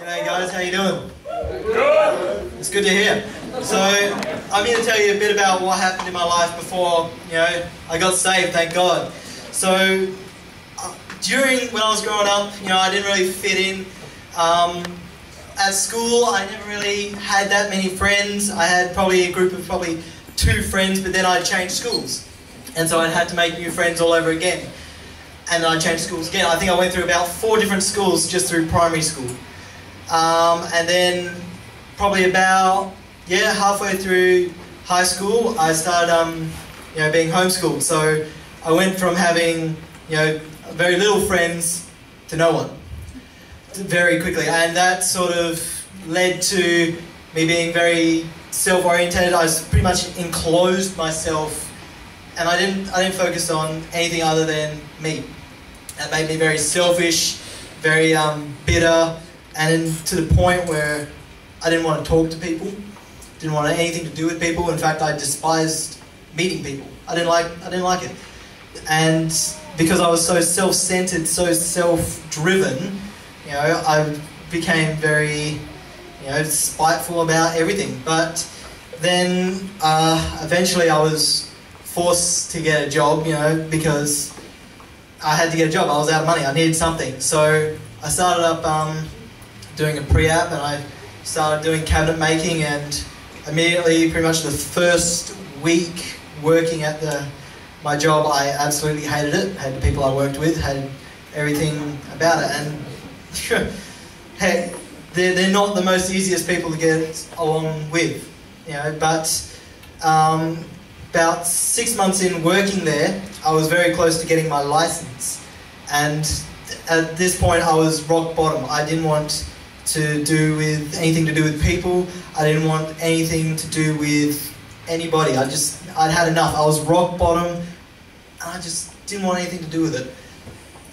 G'day guys, how you doing? Good. It's good to hear. So, I'm here to tell you a bit about what happened in my life before, I got saved, thank God. So, when I was growing up, I didn't really fit in. At school, I never really had that many friends. I had probably a group of 2 friends, but then I changed schools. And so I had to make new friends all over again. And then I changed schools again. I think I went through about 4 different schools just through primary school. And then probably about, halfway through high school, I started, being homeschooled. So I went from having, very little friends to no one very quickly. And that sort of led to me being very self-oriented. I pretty much enclosed myself, and I didn't focus on anything other than me. That made me very selfish, very bitter, and to the point where I didn't want to talk to people, didn't want anything to do with people. In fact, I despised meeting people. I didn't like it. And because I was so self-centered, so self-driven, I became very, spiteful about everything. But then eventually I was forced to get a job, because I had to get a job. I was out of money. I needed something. So I started up doing a pre-app, and I started doing cabinet making, and immediately, pretty much the first week working at my job, I absolutely hated it. Hated the people I worked with, hated everything about it. And hey, they're not the most easiest people to get along with, but about 6 months in working there, I was very close to getting my license. And at this point, I was rock bottom. I didn't want to do with anything to do with people. I didn't want anything to do with anybody. I'd had enough. I was rock bottom, and I just didn't want anything to do with it.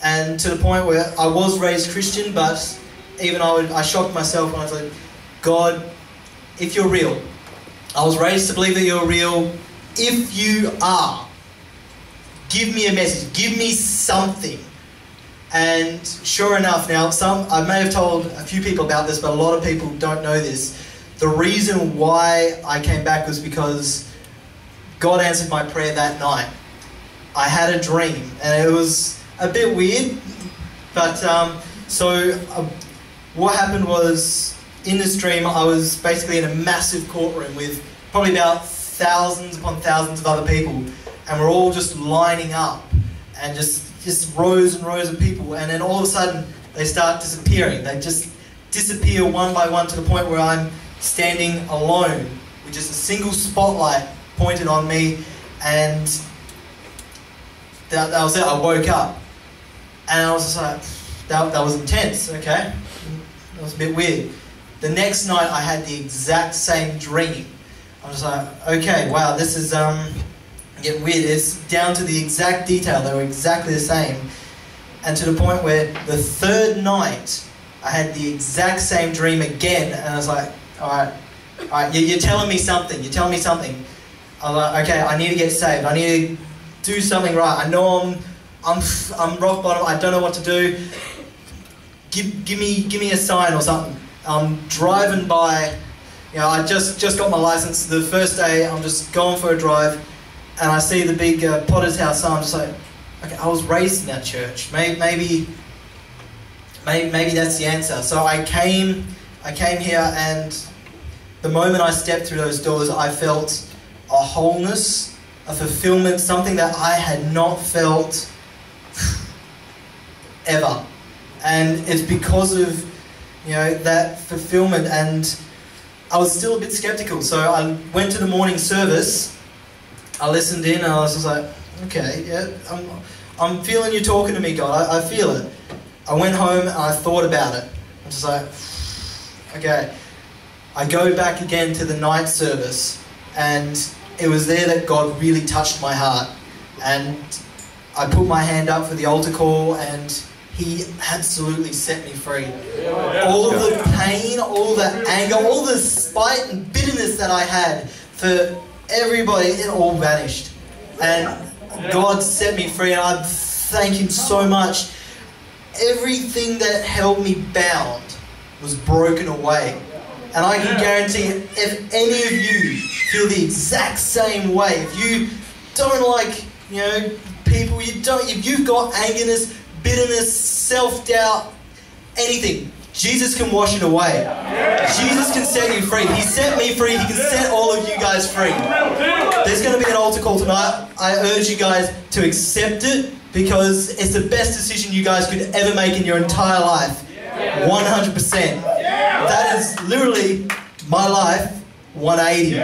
And to the point where I was raised Christian, but even I shocked myself when I was like, God, if you're real, I was raised to believe that you're real. If you are, give me a message, give me something. And sure enough, now I may have told a few people about this, but a lot of people don't know this. The reason why I came back was because God answered my prayer that night. I had a dream, and it was a bit weird, but what happened was, in this dream, I was basically in a massive courtroom with probably about thousands upon thousands of other people, and we're all just lining up, and just rows and rows of people, and then all of a sudden they start disappearing. They just disappear one by one to the point where I'm standing alone with just a single spotlight pointed on me, and that was it. I woke up, and I was just like, that was intense, okay? That was a bit weird. The next night I had the exact same dream. I was like, okay, wow, this is getting weird. It's down to the exact detail. They were exactly the same. And to the point where the third night I had the exact same dream again, and I was like, all right, you're telling me something. I was like, okay, I need to get saved. I need to do something right. I know I'm rock bottom. I don't know what to do. Give me a sign or something. I'm driving by. I just got my license. The first day, I'm just going for a drive, and I see the big Potter's House sign. I'm just like, okay, I was raised in that church. Maybe that's the answer. So I came here, and the moment I stepped through those doors, I felt a wholeness, a fulfillment, something that I had not felt ever. And it's because of, that fulfillment. And I was still a bit skeptical. So I went to the morning service, I listened in, and I was just like, okay, yeah, I'm feeling you talking to me, God. I feel it. I went home and I thought about it. I'm just like, okay. I go back again to the night service, and it was there that God really touched my heart. And I put my hand up for the altar call, and He absolutely set me free. All of the pain, all the anger, all the spite and bitterness that I had for everybody, it all vanished. And God set me free, and I thank Him so much. Everything that held me bound was broken away. And I can guarantee if any of you feel the exact same way, if you don't like, people, if you've got angerness, bitterness, self-doubt, anything, Jesus can wash it away. Jesus can set you free. He set me free. He can set all of you guys free. There's going to be an altar call tonight. I urge you guys to accept it because it's the best decision you guys could ever make in your entire life. 100%. That is literally my life 180.